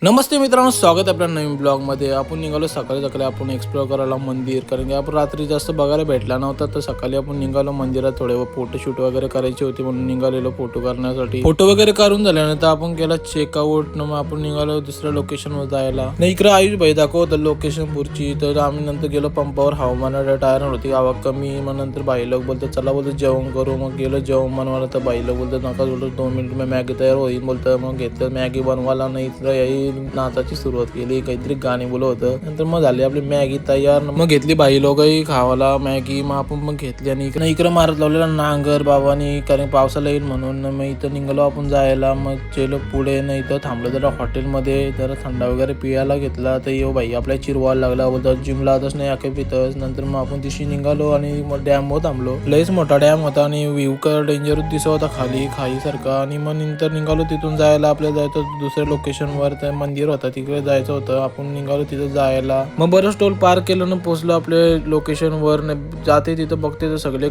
नमस्ते मित्रांनो, स्वागत आहे आपल्या नवीन ब्लॉगमध्ये। आपण निघालो सकाळी आपण एक्सप्लोर करायला मंदिर, कारण की आपण रात्री जास्त बघायला भेटला नव्हता, तर सकाळी आपण निघालो मंदिरात। थोडे फोटोशूट वगैरे करायचे होते म्हणून निघालेलो फोटो करण्यासाठी। फोटो वगैरे करून झाल्यानंतर आपण केला चेकआउट। मग आपण निघालो दुसऱ्या लोकेशनवर जायला। नाही इकडे आयुष भाई दाखवत लोकेशन पुढची, तर आम्ही नंतर गेलो पंपावर। हवामानाला टायर होती आवक कमी, मग नंतर भाई लोक बोलतो चला बोलतो जेवण करू। मग गेलो जेवण बनवायला, तर भाई लोक बोलतो नका, बोलतो 2 मिनिट में मॅगी तयार होईल बोलतो। मग घेतलं मॅगी बनवायला, नाही तर नाचाची सुरुवात केली, काहीतरी गाणी बोलत होतं। नंतर मग झाली आपली मॅगी तयार। मग घेतली बाई लोकही खावाला मॅगी। मग आपण मग घेतली आणि इकडे मारत लावलेला नांगर बाबांनी, कारण पावसाला येईल म्हणून। मग इथं निघालो आपण जायला। मग गेलो पुढे, नाही इथं थांबलो जरा हॉटेलमध्ये, जरा थंडा वगैरे पियाला घेतला। तर यो भाई आपल्या चिरवायला लागला, बोलतो जिमला आताच नाही आखे पितच। नंतर मग आपण दिवशी निघालो आणि मग डॅमवर थांबलो। लयच मोठा डॅम होता आणि व्ह्यू का डेंजर दिसत होता खाली खाईसारखा। आणि मग नंतर निघालो तिथून जायला, आपल्याला जायचं दुसऱ्या लोकेशनवर, तर मंदिर होता तिकडे जायचं होतं। आपण निघालो तिथं जायला। मग बरंच टोल पार केलं ना, पोहोचलो आपल्या लोकेशनवर। जाते तिथं बघते तर सगळे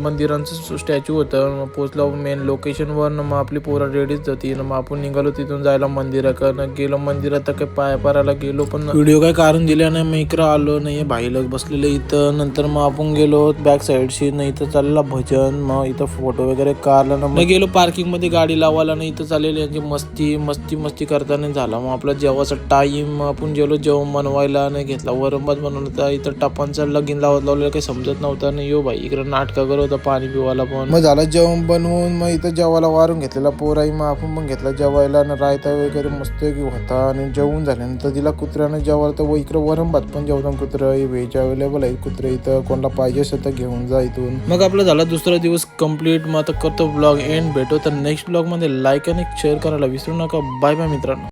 मंदिरांचं स्टॅच्यू होतं। मग पोहोचलो मेन लोकेशनवर। मग आपली पोरं रेडीच होती। मग आपण निघालो तिथून जायला मंदिराकडनं। गेलो मंदिरात, तर काही पाय पारायला गेलो, पण व्हिडिओ काय काढून दिल्या नाही। मग इकडं आलो नाही, भाई लोक बसलेले इथं। नंतर मग आपण गेलो बॅक साईडशी, नाही इथं चालला भजन। मग इथं फोटो वगैरे काढला ना। मग गेलो पार्किंग मध्ये गाडी लावायला, नाही इथं चाललेली यांची मस्ती करताना झाला। मग आपला जेवायचा टाइम, आपण गेलो जेवण बनवायला, नाही घेतला वरंभात बनवला। इथं टपांचं लगीन लावलेलं काही समजत नव्हतं नाही। यो भाई इकडे नाटका करत होता पाणी पिवायला पण। मग झालं जेवण बनवून, मग इथं जेवायला वारून घेतलेला पोराई। मग आपण मग घेतला जेवायला आणि रायता वगैरे मस्त होता। आणि जेवून झाल्यानंतर तिला कुत्र्यानं जेवायला, तर इकडे वरंभात पण जेवताना कुत्रं व्हेज अवेलेबल आहे। कुत्रे इथं कोणाला पाहिजे असेल तर घेऊन जा इथून। मग आपला झाला दुसरा दिवस कंप्लीट। मग आता करतो ब्लॉग एंड, भेटो तर नेक्स्ट ब्लॉग मध्ये। लाईक आणि शेअर करायला विसरू नका। बाय बाय मित्रांनो।